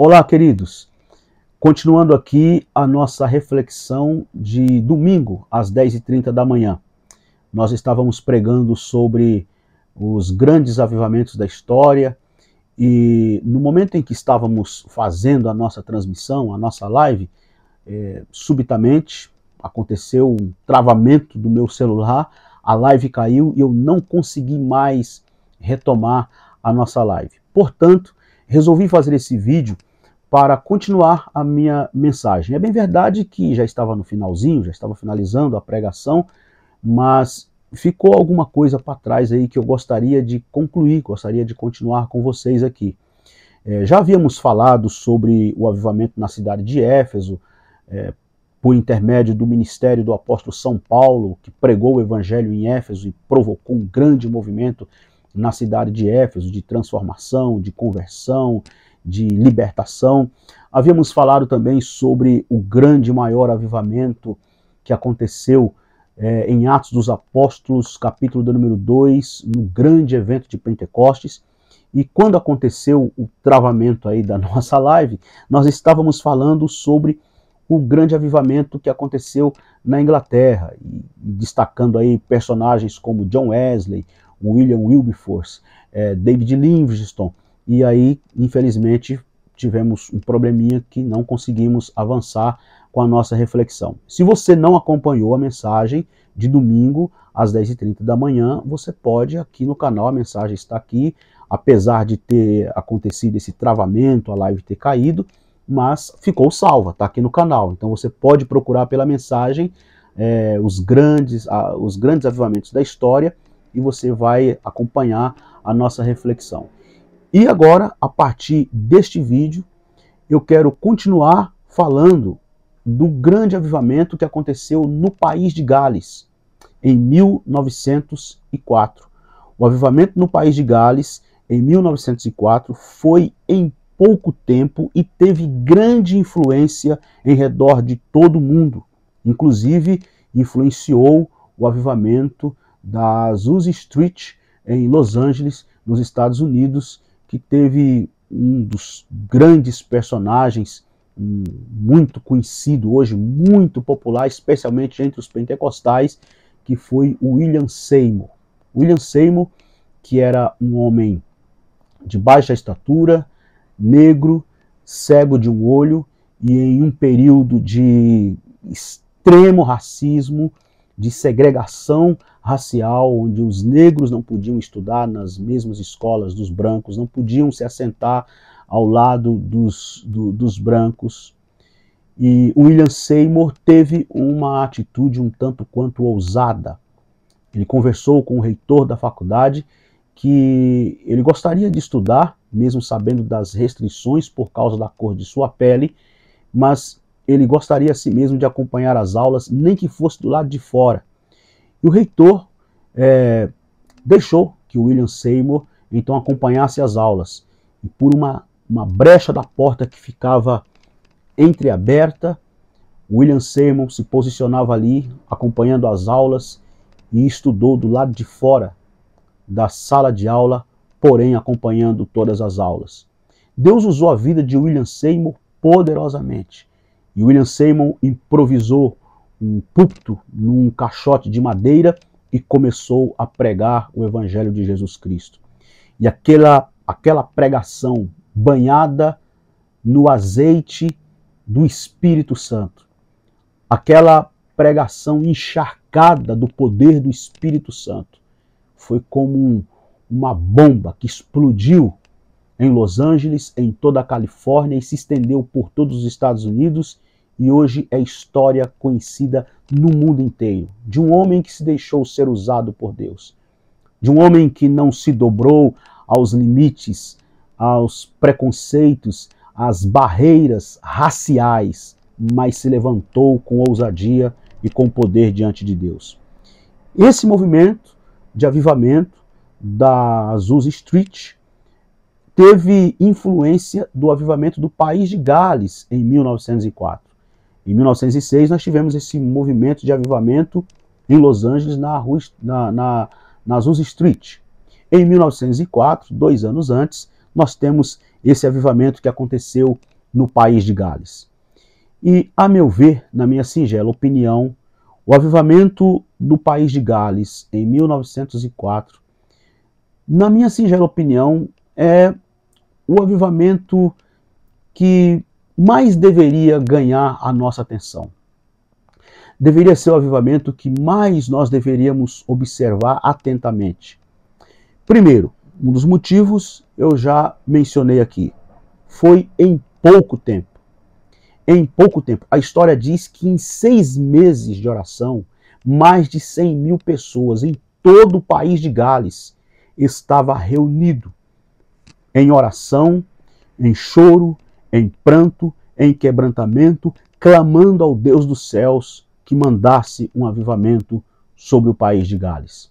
Olá, queridos. Continuando aqui a nossa reflexão de domingo, às 10h30 da manhã. Nós estávamos pregando sobre os grandes avivamentos da história e no momento em que estávamos fazendo a nossa transmissão, a nossa live, subitamente aconteceu um travamento do meu celular, a live caiu e eu não consegui mais retomar a nossa live. Portanto, resolvi fazer esse vídeo para continuar a minha mensagem. É bem verdade que já estava no finalzinho, já estava finalizando a pregação, mas ficou alguma coisa para trás aí que eu gostaria de concluir, gostaria de continuar com vocês aqui. Já havíamos falado sobre o avivamento na cidade de Éfeso, por intermédio do ministério do apóstolo São Paulo, que pregou o evangelho em Éfeso e provocou um grande movimento na cidade de Éfeso, de transformação, de conversão, de libertação. Havíamos falado também sobre o grande e maior avivamento que aconteceu em Atos dos Apóstolos, capítulo do número 2, no grande evento de Pentecostes. E quando aconteceu o travamento aí da nossa live, nós estávamos falando sobre o grande avivamento que aconteceu na Inglaterra, e destacando aí personagens como John Wesley, William Wilberforce, David Livingstone. E aí, infelizmente, tivemos um probleminha que não conseguimos avançar com a nossa reflexão. Se você não acompanhou a mensagem de domingo, às 10h30 da manhã, você pode, aqui no canal, a mensagem está aqui, apesar de ter acontecido esse travamento, a live ter caído, mas ficou salva, está aqui no canal. Então você pode procurar pela mensagem os grandes avivamentos da história e você vai acompanhar a nossa reflexão. E agora, a partir deste vídeo, eu quero continuar falando do grande avivamento que aconteceu no país de Gales, em 1904. O avivamento no país de Gales, em 1904, foi em pouco tempo e teve grande influência em redor de todo o mundo. Inclusive, influenciou o avivamento da Azusa Street, em Los Angeles, nos Estados Unidos, que teve um dos grandes personagens, muito conhecido hoje, muito popular, especialmente entre os pentecostais, que foi o William Seymour. William Seymour, que era um homem de baixa estatura, negro, cego de um olho, e em um período de extremo racismo, de segregação racial, onde os negros não podiam estudar nas mesmas escolas dos brancos, não podiam se assentar ao lado dos brancos. E William Seymour teve uma atitude um tanto quanto ousada. Ele conversou com o reitor da faculdade que ele gostaria de estudar, mesmo sabendo das restrições por causa da cor de sua pele, mas ele gostaria a si mesmo de acompanhar as aulas, nem que fosse do lado de fora. E o reitor deixou que o William Seymour então acompanhasse as aulas. E por uma brecha da porta que ficava entreaberta, William Seymour se posicionava ali, acompanhando as aulas, e estudou do lado de fora da sala de aula, porém acompanhando todas as aulas. Deus usou a vida de William Seymour poderosamente. E William Seymour improvisou um púlpito num caixote de madeira e começou a pregar o Evangelho de Jesus Cristo. E aquela pregação banhada no azeite do Espírito Santo, aquela pregação encharcada do poder do Espírito Santo, foi como uma bomba que explodiu em Los Angeles, em toda a Califórnia, e se estendeu por todos os Estados Unidos, e hoje é história conhecida no mundo inteiro, de um homem que se deixou ser usado por Deus, de um homem que não se dobrou aos limites, aos preconceitos, às barreiras raciais, mas se levantou com ousadia e com poder diante de Deus. Esse movimento de avivamento da Azusa Street teve influência do avivamento do país de Gales em 1904. Em 1906 nós tivemos esse movimento de avivamento em Los Angeles na Azusa Street. Em 1904, 2 anos antes, nós temos esse avivamento que aconteceu no país de Gales. E, a meu ver, na minha singela opinião, o avivamento do país de Gales em 1904, na minha singela opinião, é o avivamento que mais deveria ganhar a nossa atenção. Deveria ser o avivamento que mais nós deveríamos observar atentamente. Primeiro, um dos motivos eu já mencionei aqui. Foi em pouco tempo. Em pouco tempo. A história diz que em 6 meses de oração, mais de 100 mil pessoas em todo o país de Gales estava reunido em oração, em choro, em pranto, em quebrantamento, clamando ao Deus dos céus que mandasse um avivamento sobre o país de Gales.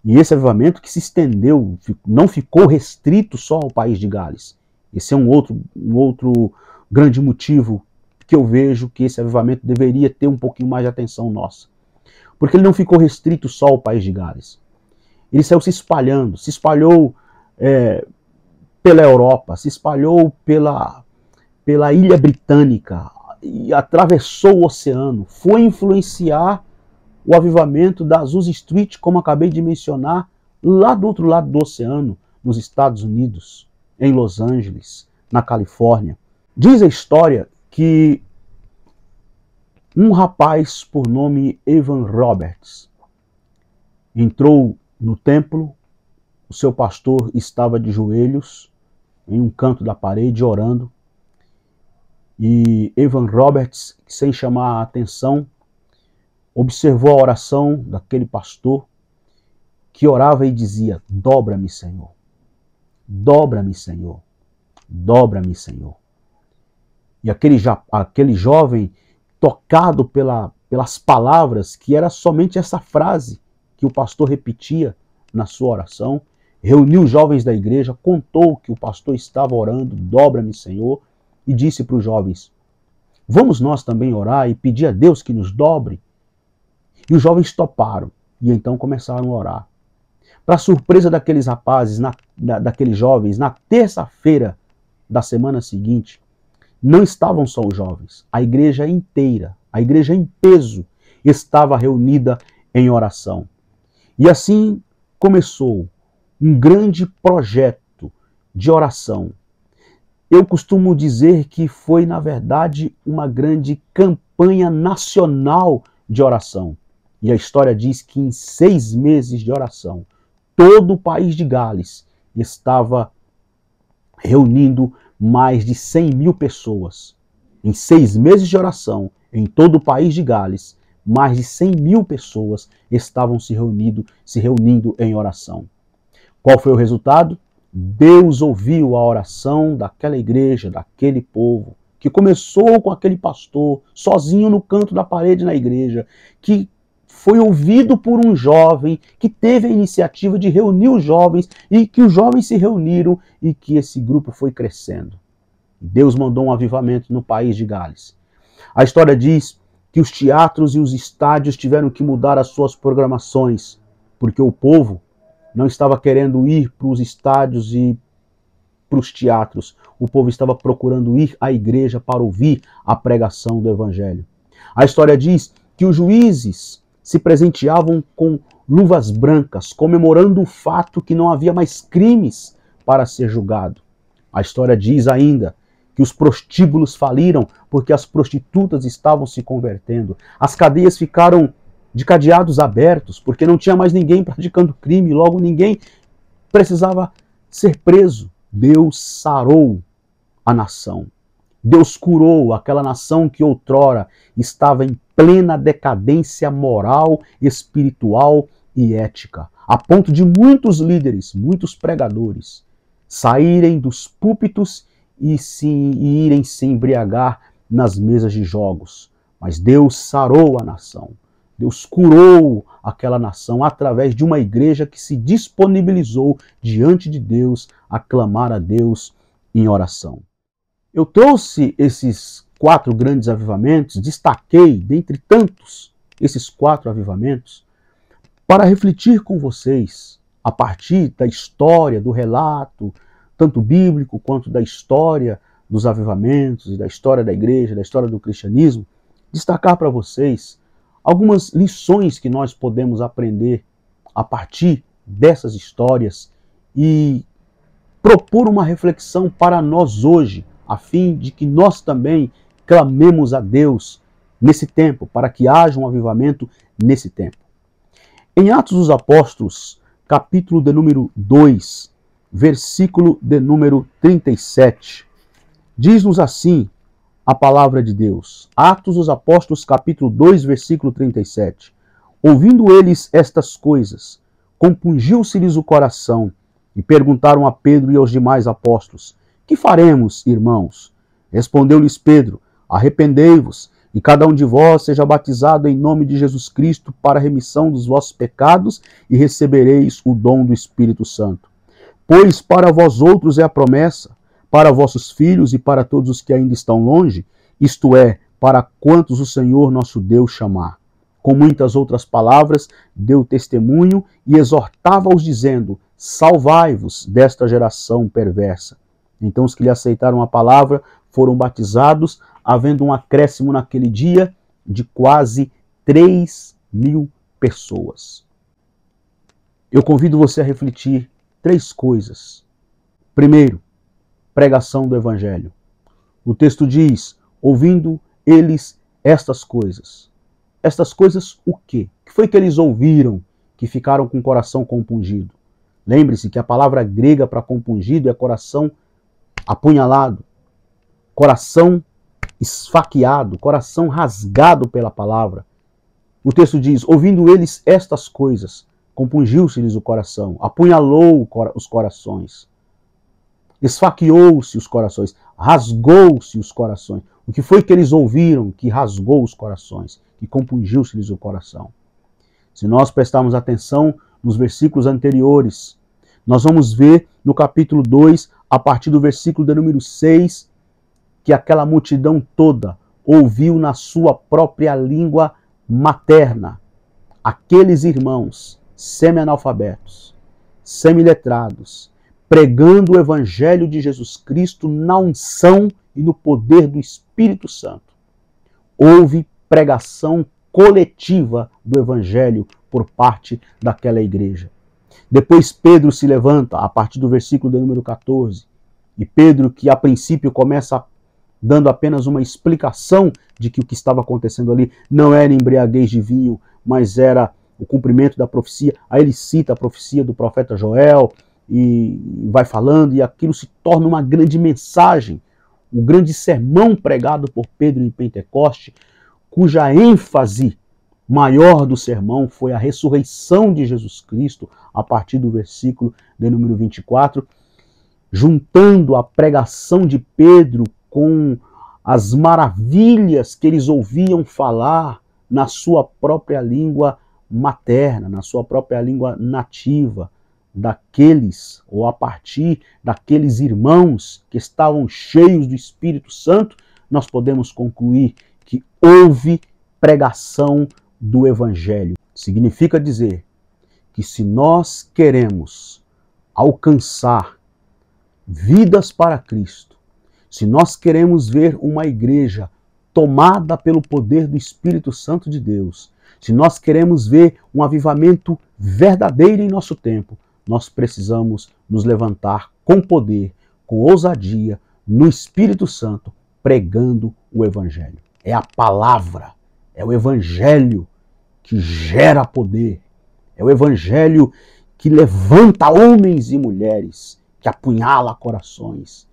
E esse avivamento que se estendeu, não ficou restrito só ao país de Gales. Esse é um outro grande motivo que eu vejo que esse avivamento deveria ter um pouquinho mais de atenção nossa. Porque ele não ficou restrito só ao país de Gales. Ele saiu se espalhando, se espalhou pela Europa, se espalhou pela Ilha Britânica, e atravessou o oceano, foi influenciar o avivamento da Azusa Street, como acabei de mencionar, lá do outro lado do oceano, nos Estados Unidos, em Los Angeles, na Califórnia. Diz a história que um rapaz por nome Evan Roberts entrou no templo, o seu pastor estava de joelhos em um canto da parede orando, e Evan Roberts, sem chamar a atenção, observou a oração daquele pastor que orava e dizia: dobra-me, Senhor, dobra-me, Senhor, dobra-me, Senhor. E aquele jovem, tocado pelas palavras, que era somente essa frase que o pastor repetia na sua oração, reuniu os jovens da igreja, contou que o pastor estava orando, dobra-me, Senhor, e disse para os jovens: vamos nós também orar e pedir a Deus que nos dobre? E os jovens toparam, e então começaram a orar. Para surpresa daqueles rapazes, daqueles jovens, na terça-feira da semana seguinte, não estavam só os jovens, a igreja inteira, a igreja em peso, estava reunida em oração. E assim começou um grande projeto de oração. Eu costumo dizer que foi, na verdade, uma grande campanha nacional de oração. E a história diz que em 6 meses de oração, todo o país de Gales estava reunindo mais de 100 mil pessoas. Em 6 meses de oração, em todo o país de Gales, mais de 100 mil pessoas estavam se reunindo em oração. Qual foi o resultado? Deus ouviu a oração daquela igreja, daquele povo, que começou com aquele pastor, sozinho no canto da parede na igreja, que foi ouvido por um jovem, que teve a iniciativa de reunir os jovens, e que os jovens se reuniram, e que esse grupo foi crescendo. Deus mandou um avivamento no país de Gales. A história diz que os teatros e os estádios tiveram que mudar as suas programações, porque o povo não estava querendo ir para os estádios e para os teatros. O povo estava procurando ir à igreja para ouvir a pregação do Evangelho. A história diz que os juízes se presenteavam com luvas brancas, comemorando o fato que não havia mais crimes para ser julgado. A história diz ainda que os prostíbulos faliram porque as prostitutas estavam se convertendo. As cadeias ficaram de cadeados abertos porque não tinha mais ninguém praticando crime, logo ninguém precisava ser preso. Deus sarou a nação. Deus curou aquela nação que outrora estava em plena decadência moral, espiritual e ética, a ponto de muitos líderes, muitos pregadores, saírem dos púlpitos e irem se embriagar nas mesas de jogos. Mas Deus sarou a nação. Deus curou aquela nação através de uma igreja que se disponibilizou diante de Deus a clamar a Deus em oração. Eu trouxe esses 4 grandes avivamentos, destaquei, dentre tantos, esses 4 avivamentos, para refletir com vocês, a partir da história, do relato, tanto bíblico quanto da história dos avivamentos e da história da igreja, da história do cristianismo, destacar para vocês algumas lições que nós podemos aprender a partir dessas histórias e propor uma reflexão para nós hoje, a fim de que nós também clamemos a Deus nesse tempo, para que haja um avivamento nesse tempo. Em Atos dos Apóstolos, capítulo de número 2, versículo de número 37, diz-nos assim a palavra de Deus. Atos dos Apóstolos, capítulo 2, versículo 37. Ouvindo eles estas coisas, compungiu-se-lhes o coração, e perguntaram a Pedro e aos demais apóstolos: que faremos, irmãos? Respondeu-lhes Pedro: arrependei-vos, e cada um de vós seja batizado em nome de Jesus Cristo para a remissão dos vossos pecados, e recebereis o dom do Espírito Santo. Pois para vós outros é a promessa, para vossos filhos e para todos os que ainda estão longe, isto é, para quantos o Senhor nosso Deus chamar. Com muitas outras palavras, deu testemunho e exortava-os dizendo: salvai-vos desta geração perversa. Então os que lhe aceitaram a palavra foram batizados, havendo um acréscimo naquele dia de quase 3.000 pessoas. Eu convido você a refletir 3 coisas. Primeiro, pregação do Evangelho. O texto diz: ouvindo eles estas coisas. Estas coisas o quê? O que foi que eles ouviram que ficaram com o coração compungido? Lembre-se que a palavra grega para compungido é coração apunhalado, coração esfaqueado, coração rasgado pela palavra. O texto diz: ouvindo eles estas coisas, compungiu-se-lhes o coração, apunhalou os corações, esfaqueou-se os corações, rasgou-se os corações. O que foi que eles ouviram que rasgou os corações, que compungiu-se-lhes o coração? Se nós prestarmos atenção nos versículos anteriores, nós vamos ver no capítulo 2, a partir do versículo de número 6, que aquela multidão toda ouviu na sua própria língua materna aqueles irmãos semi-analfabetos, semi-letrados, pregando o Evangelho de Jesus Cristo na unção e no poder do Espírito Santo. Houve pregação coletiva do Evangelho por parte daquela igreja. Depois Pedro se levanta, a partir do versículo de número 14, e Pedro, que a princípio começa dando apenas uma explicação de que o que estava acontecendo ali não era embriaguez de vinho, mas era o cumprimento da profecia. Aí ele cita a profecia do profeta Joel, e vai falando, e aquilo se torna uma grande mensagem, um grande sermão pregado por Pedro em Pentecoste, cuja ênfase maior do sermão foi a ressurreição de Jesus Cristo, a partir do versículo de número 24, juntando a pregação de Pedro com as maravilhas que eles ouviam falar na sua própria língua materna, na sua própria língua nativa, daqueles, ou a partir daqueles irmãos que estavam cheios do Espírito Santo, nós podemos concluir que houve pregação do Evangelho. Significa dizer que se nós queremos alcançar vidas para Cristo, se nós queremos ver uma igreja tomada pelo poder do Espírito Santo de Deus, se nós queremos ver um avivamento verdadeiro em nosso tempo, nós precisamos nos levantar com poder, com ousadia, no Espírito Santo, pregando o Evangelho. É a palavra, é o Evangelho que gera poder, é o Evangelho que levanta homens e mulheres, que apunhala corações,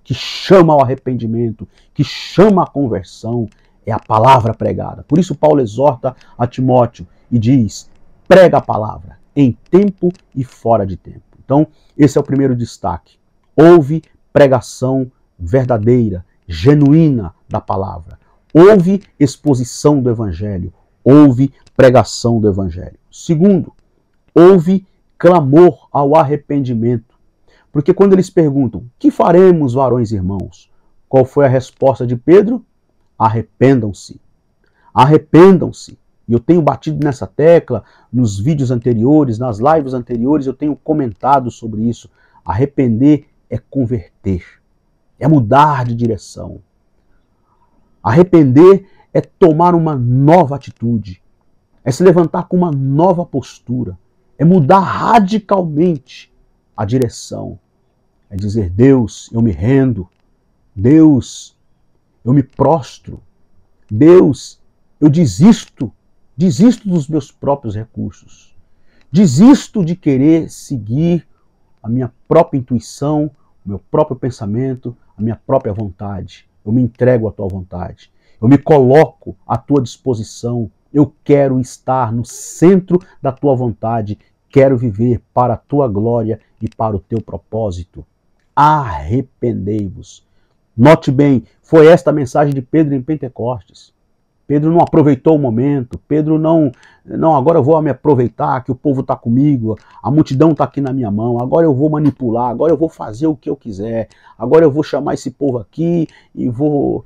que chama ao arrependimento, que chama à conversão. É a palavra pregada. Por isso Paulo exorta a Timóteo e diz: prega a palavra, em tempo e fora de tempo. Então, esse é o primeiro destaque. Houve pregação verdadeira, genuína da palavra. Houve exposição do Evangelho. Houve pregação do Evangelho. Segundo, houve clamor ao arrependimento. Porque quando eles perguntam: que faremos, varões e irmãos? Qual foi a resposta de Pedro? Arrependam-se. Arrependam-se. E eu tenho batido nessa tecla nos vídeos anteriores, nas lives anteriores, eu tenho comentado sobre isso. Arrepender é converter, é mudar de direção. Arrepender é tomar uma nova atitude, é se levantar com uma nova postura, é mudar radicalmente a direção. É dizer: Deus, eu me rendo. Deus, eu me prostro. Deus, eu desisto dos meus próprios recursos. Desisto de querer seguir a minha própria intuição, o meu próprio pensamento, a minha própria vontade. Eu me entrego à tua vontade. Eu me coloco à tua disposição. Eu quero estar no centro da tua vontade. Quero viver para a tua glória e para o teu propósito. Arrependei-vos. Note bem, foi esta a mensagem de Pedro em Pentecostes. Pedro não aproveitou o momento. Pedro não, agora eu vou me aproveitar que o povo está comigo, a multidão está aqui na minha mão, agora eu vou manipular, agora eu vou fazer o que eu quiser, agora eu vou chamar esse povo aqui e vou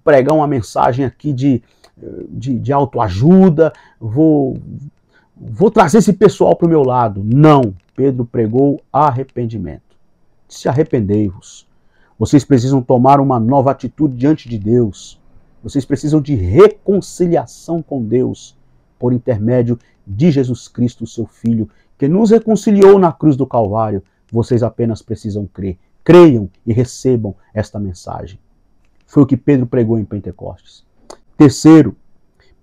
pregar uma mensagem aqui de autoajuda, vou trazer esse pessoal para o meu lado. Não, Pedro pregou arrependimento. Se arrependei-vos. Vocês precisam tomar uma nova atitude diante de Deus. Vocês precisam de reconciliação com Deus por intermédio de Jesus Cristo, seu Filho, que nos reconciliou na cruz do Calvário. Vocês apenas precisam crer. Creiam e recebam esta mensagem. Foi o que Pedro pregou em Pentecostes. Terceiro,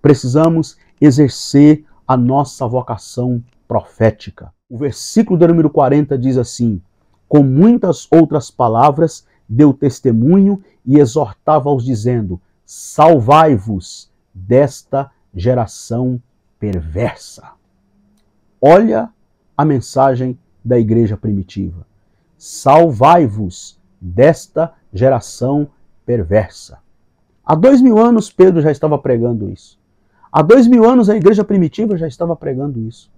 precisamos exercer a nossa vocação profética. O versículo de número 40 diz assim: com muitas outras palavras deu testemunho e exortava-os dizendo: salvai-vos desta geração perversa. Olha a mensagem da igreja primitiva. Salvai-vos desta geração perversa. Há 2000 anos Pedro já estava pregando isso. Há 2000 anos a igreja primitiva já estava pregando isso.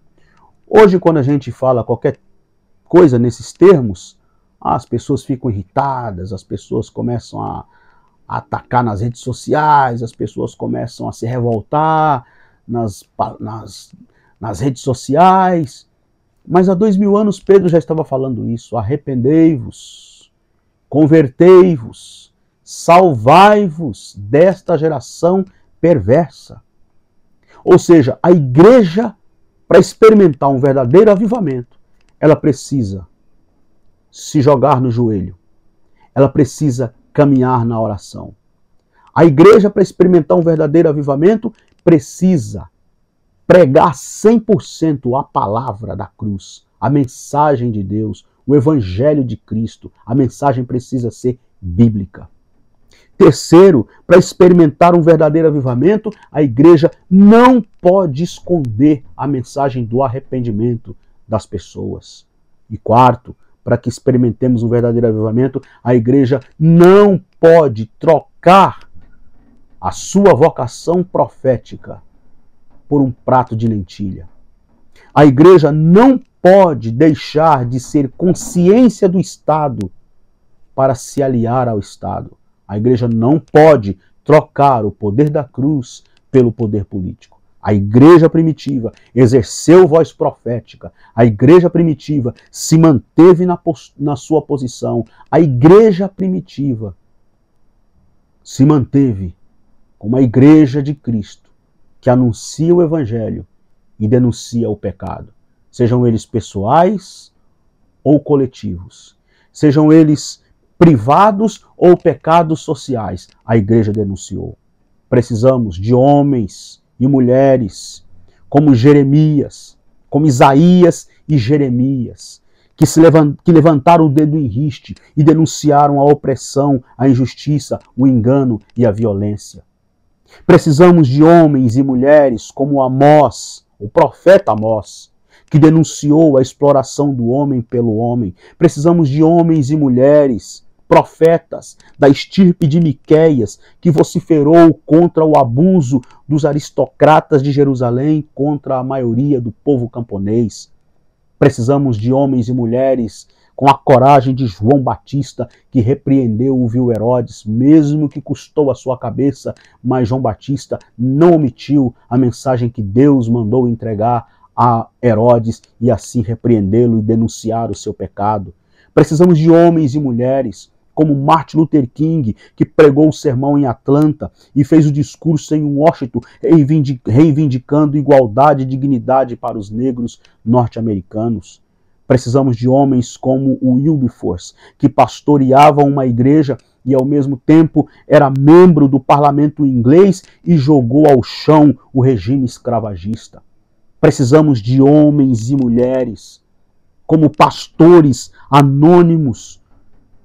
Hoje, quando a gente fala qualquer coisa nesses termos, as pessoas ficam irritadas, as pessoas começam a atacar nas redes sociais, as pessoas começam a se revoltar nas redes sociais. Mas há 2000 anos Pedro já estava falando isso. Arrependei-vos, convertei-vos, salvai-vos desta geração perversa. Ou seja, a igreja, para experimentar um verdadeiro avivamento, ela precisa se jogar no joelho. Ela precisa caminhar na oração. A igreja, para experimentar um verdadeiro avivamento, precisa pregar 100% a palavra da cruz, a mensagem de Deus, o evangelho de Cristo. A mensagem precisa ser bíblica. Terceiro, para experimentar um verdadeiro avivamento, a igreja não pode esconder a mensagem do arrependimento das pessoas. E quarto, para que experimentemos um verdadeiro avivamento, a igreja não pode trocar a sua vocação profética por um prato de lentilha. A igreja não pode deixar de ser consciência do Estado para se aliar ao Estado. A igreja não pode trocar o poder da cruz pelo poder político. A igreja primitiva exerceu voz profética. A igreja primitiva se manteve na sua posição. A igreja primitiva se manteve como a igreja de Cristo, que anuncia o evangelho e denuncia o pecado. Sejam eles pessoais ou coletivos. Sejam eles privados ou pecados sociais, a igreja denunciou. Precisamos de homens e mulheres como Jeremias, como Isaías e Jeremias, que levantaram o dedo em riste e denunciaram a opressão, a injustiça, o engano e a violência. Precisamos de homens e mulheres como Amós, o profeta Amós, que denunciou a exploração do homem pelo homem. Precisamos de homens e mulheres, profetas da estirpe de Miqueias, que vociferou contra o abuso dos aristocratas de Jerusalém contra a maioria do povo camponês. Precisamos de homens e mulheres com a coragem de João Batista, que repreendeu o vil Herodes, mesmo que custou a sua cabeça, mas João Batista não omitiu a mensagem que Deus mandou entregar a Herodes e assim repreendê-lo e denunciar o seu pecado. Precisamos de homens e mulheres como Martin Luther King, que pregou o sermão em Atlanta e fez o discurso em Washington, reivindicando igualdade e dignidade para os negros norte-americanos. Precisamos de homens como o Wilberforce, que pastoreava uma igreja e ao mesmo tempo era membro do parlamento inglês e jogou ao chão o regime escravagista. Precisamos de homens e mulheres como pastores anônimos,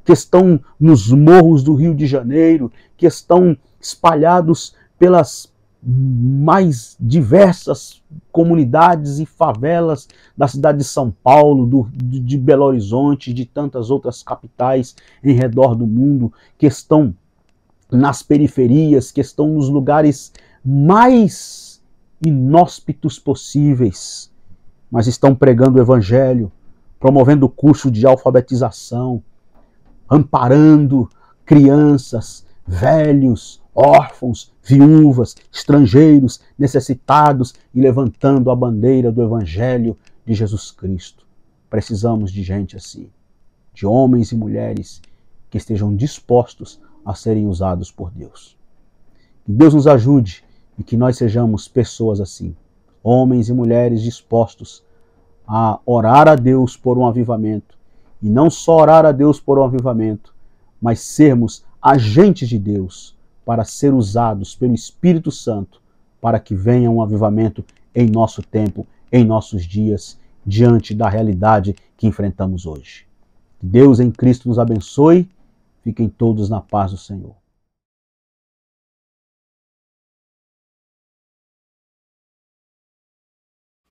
que estão nos morros do Rio de Janeiro, que estão espalhados pelas mais diversas comunidades e favelas da cidade de São Paulo, de Belo Horizonte, de tantas outras capitais em redor do mundo, que estão nas periferias, que estão nos lugares mais inóspitos possíveis, mas estão pregando o evangelho, promovendo o curso de alfabetização, amparando crianças, velhos, órfãos, viúvas, estrangeiros, necessitados e levantando a bandeira do Evangelho de Jesus Cristo. Precisamos de gente assim, de homens e mulheres que estejam dispostos a serem usados por Deus. Que Deus nos ajude e que nós sejamos pessoas assim, homens e mulheres dispostos a orar a Deus por um avivamento. E não só orar a Deus por um avivamento, mas sermos agentes de Deus para ser usados pelo Espírito Santo para que venha um avivamento em nosso tempo, em nossos dias, diante da realidade que enfrentamos hoje. Que Deus em Cristo nos abençoe. Fiquem todos na paz do Senhor.